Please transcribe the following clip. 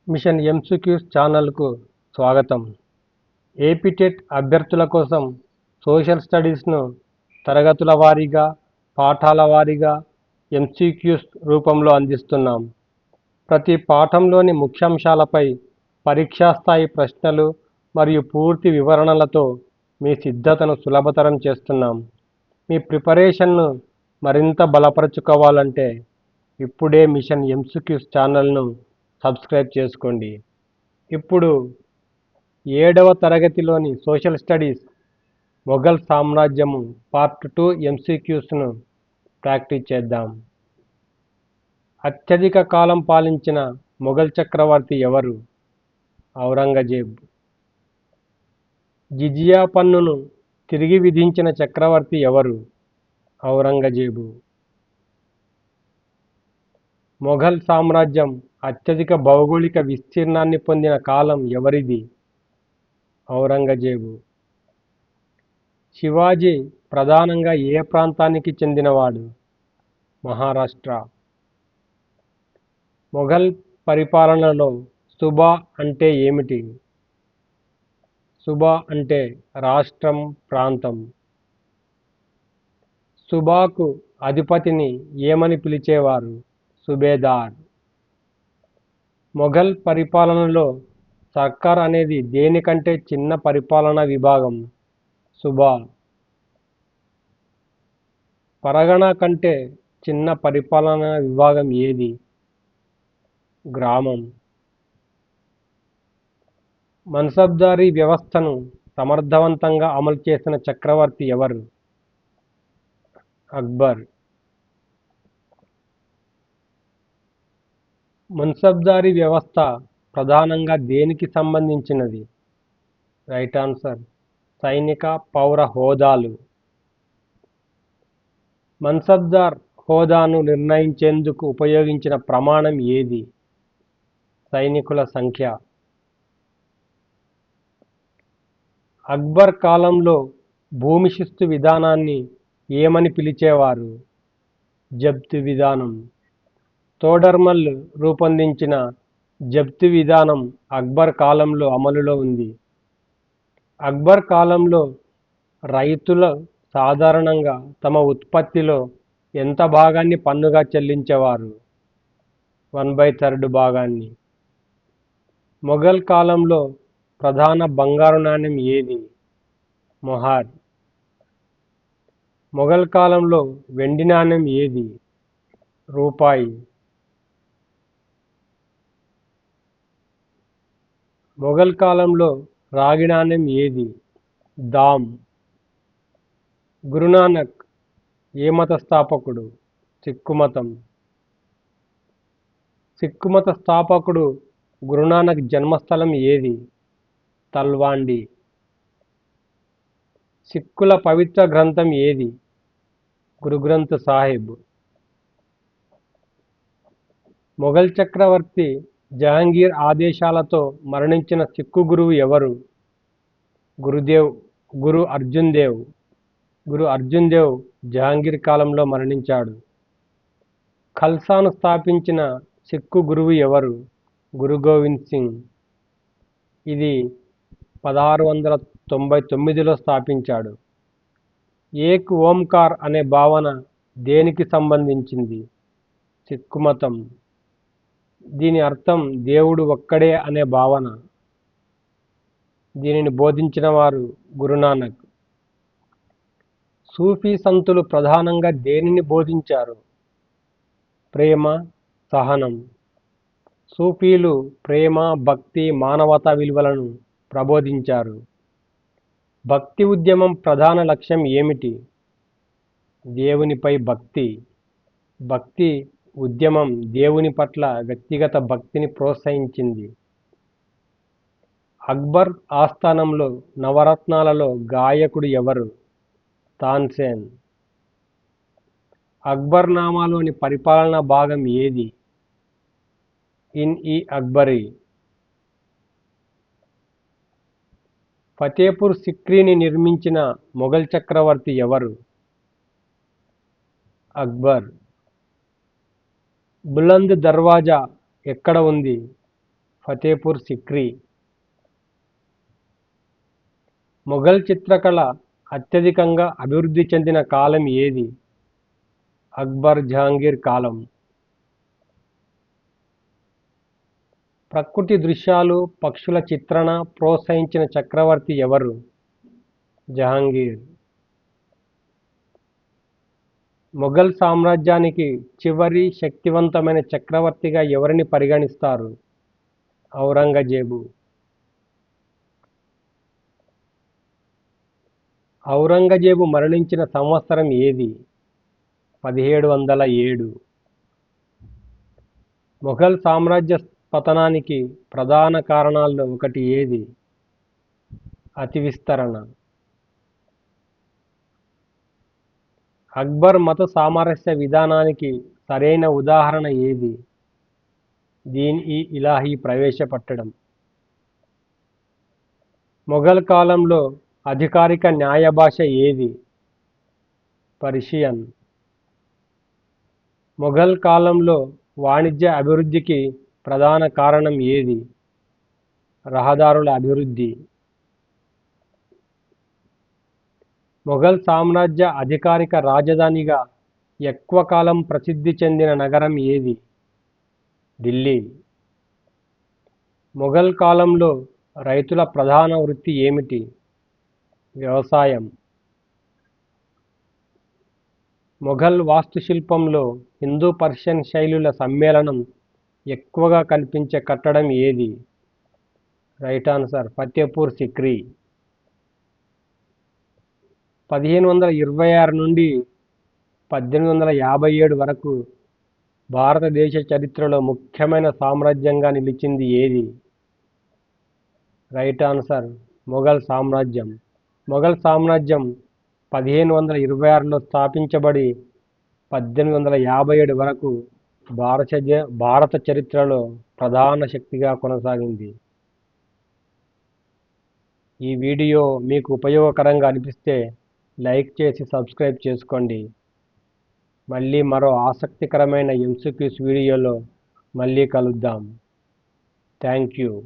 Machine MCQs ఛానల్కు స్వాగతం. APTET అభ్యర్థుల కోసం సోషల్ స్టడీస్ను తరగతుల వారీగా, పాఠాల వారీగా ఎంసీక్యూస్ రూపంలో అందిస్తున్నాం. ప్రతి పాఠంలోని ముఖ్యాంశాలపై పరీక్షాస్థాయి ప్రశ్నలు మరియు పూర్తి వివరణలతో మీ సిద్ధతను సులభతరం చేస్తున్నాం. మీ ప్రిపరేషన్ను మరింత బలపరుచుకోవాలంటే ఇప్పుడే మిషన్ ఎంసీక్యూస్ ఛానల్ను సబ్స్క్రైబ్ చేసుకోండి. ఇప్పుడు 7వ తరగతిలోని సోషల్ స్టడీస్ మొఘల్ సామ్రాజ్యము పార్ట్ 2 ఎంసీక్యూస్ను ప్రాక్టీస్ చేద్దాం. అత్యధిక కాలం పాలించిన మొఘల్ చక్రవర్తి ఎవరు? ఔరంగజేబ్. జిజియా పన్నును తిరిగి విధించిన చక్రవర్తి ఎవరు? ఔరంగజేబు. మొఘల్ సామ్రాజ్యం అత్యధిక భౌగోళిక విస్తీర్ణాన్ని పొందిన కాలం ఎవరిది? ఔరంగజేబు. శివాజీ ప్రధానంగా ఏ ప్రాంతానికి చెందినవాడు? మహారాష్ట్ర. మొఘల్ పరిపాలనలో సుబా అంటే ఏమిటి? సుబా అంటే రాష్ట్రం, ప్రాంతం. సుబాకు అధిపతిని ఏమని పిలిచేవారు? సుబేదార్. మొఘల్ పరిపాలనలో సర్కార్ అనేది దేనికంటే చిన్న పరిపాలనా విభాగం? సుబా. పరగణ కంటే చిన్న పరిపాలనా విభాగం ఏది? గ్రామం. మన్సబ్దారీ వ్యవస్థను సమర్థవంతంగా అమలు చేసిన చక్రవర్తి ఎవరు? అక్బర్. మన్సబ్దారీ వ్యవస్థ ప్రధానంగా దేనికి సంబంధించినది? రైట్ ఆన్సర్ సైనిక పౌర హోదాలు. మన్సబ్దార్ హోదాను నిర్ణయించేందుకు ఉపయోగించిన ప్రమాణం ఏది? సైనికుల సంఖ్య. అక్బర్ కాలంలో భూమి శిస్తు విధానాన్ని ఏమని పిలిచేవారు? జప్తు విధానం. తోడర్మల్ రూపొందించిన జప్తు విధానం అక్బర్ కాలంలో అమలులో ఉంది. అక్బర్ కాలంలో రైతులు సాధారణంగా తమ ఉత్పత్తిలో ఎంత భాగాన్ని పన్నుగా చెల్లించేవారు? 1/3 భాగాన్ని. మొఘల్ కాలంలో ప్రధాన బంగారు నాణెం ఏది? మొహార్. మొఘల్ కాలంలో వెండి నాణెం ఏది? రూపాయి. మొఘల్ కాలంలో రాగి నాణెం ఏది? దామ్. గురునానక్ ఏ మత స్థాపకుడు? సిక్కు మతం. సిక్కు మత స్థాపకుడు గురునానక్ జన్మస్థలం ఏది? తల్వాండి. సిక్కుల పవిత్ర గ్రంథం ఏది? గురు గ్రంథ్ సాహిబ్. మొఘల్ చక్రవర్తి జహాంగీర్ ఆదేశాలతో మరణించిన సిక్కు గురువు ఎవరు? గురు అర్జున్ దేవ్. గురు అర్జున్ దేవ్ జహాంగీర్ కాలంలో మరణించాడు. ఖల్సాను స్థాపించిన సిక్కు గురువు ఎవరు? గురు గోవింద్ సింగ్. ఇది 1699లో స్థాపించాడు. ఏక్ ఓంకార్ అనే భావన దేనికి సంబంధించింది? సిక్కు మతం. దీని అర్థం దేవుడు ఒక్కడే అనే భావన. దీనిని బోధించిన వారు గురునానక్. సూఫీ సంతులు ప్రధానంగా దేనిని బోధించారు? ప్రేమ, సహనం. సూఫీలు ప్రేమ, భక్తి, మానవతా విలువలను ప్రబోధించారు. భక్తి ఉద్యమం ప్రధాన లక్ష్యం ఏమిటి? దేవునిపై భక్తి. భక్తి ఉద్యమం దేవుని పట్ల వ్యక్తిగత భక్తిని ప్రోత్సహించింది. అక్బర్ ఆస్థానంలో నవరత్నాలలో గాయకుడు ఎవరు? తాన్సేన్. అక్బర్ నామాలోని పరిపాలనా భాగం ఏది? అక్బరీ. ఫతేపూర్ సిక్రీని నిర్మించిన మొఘల్ చక్రవర్తి ఎవరు? అక్బర్. బులంద్ దర్వాజా ఎక్కడ ఉంది? ఫతేపూర్ సిక్రీ. మొఘల్ చిత్రకళ అత్యధికంగా అభివృద్ధి చెందిన కాలం ఏది? అక్బర్ జహాంగీర్ కాలం. ప్రకృతి దృశ్యాలు పక్షుల చిత్రణ ప్రోత్సహించిన చక్రవర్తి ఎవరు? జహాంగీర్. మొఘల్ సామ్రాజ్యానికి చివరి శక్తివంతమైన చక్రవర్తిగా ఎవరిని పరిగణిస్తారు? ఔరంగజేబు. ఔరంగజేబు మరణించిన సంవత్సరం ఏది? 1707. మొఘల్ సామ్రాజ్య పతనానికి ప్రధాన కారణాల్లో ఒకటి ఏది? అతి విస్తరణ. అక్బర్ మత సామరస్య విధానానికి సరైన ఉదాహరణ ఏది? దీన్-ఇ-ఇలాహీ ప్రవేశపెట్టడం. మొఘల్ కాలంలో అధికారిక న్యాయ భాష ఏది? పర్షియన్. మొఘల్ కాలంలో వాణిజ్య అభివృద్ధికి ప్రధాన కారణం ఏది? రహదారుల అభివృద్ధి. మొఘల్ సామ్రాజ్య అధికారిక రాజధానిగా ఎక్కువ కాలం ప్రసిద్ధి చెందిన నగరం ఏది? ఢిల్లీ. మొఘల్ కాలంలో రైతుల ప్రధాన వృత్తి ఏమిటి? వ్యవసాయం. మొఘల్ వాస్తుశిల్పంలో హిందూ పర్షియన్ శైలుల సమ్మేళనం ఎక్కువగా కనిపించే కట్టడం ఏది? Right answer Fatehpur Sikri. 1526 నుండి 1857 వరకు భారతదేశ చరిత్రలో ముఖ్యమైన సామ్రాజ్యంగా నిలిచింది ఏది? రైట్ ఆన్సర్ మొఘల్ సామ్రాజ్యం. మొఘల్ సామ్రాజ్యం 1526లో స్థాపించబడి 1857 వరకు భారత చరిత్రలో ప్రధాన శక్తిగా కొనసాగింది. ఈ వీడియో మీకు ఉపయోగకరంగా అనిపిస్తే లైక్ చేసి సబ్స్క్రైబ్ చేసుకోండి. మళ్ళీ మరో ఆసక్తికరమైన MCQs వీడియోలో మళ్ళీ కలుద్దాం. Thank you.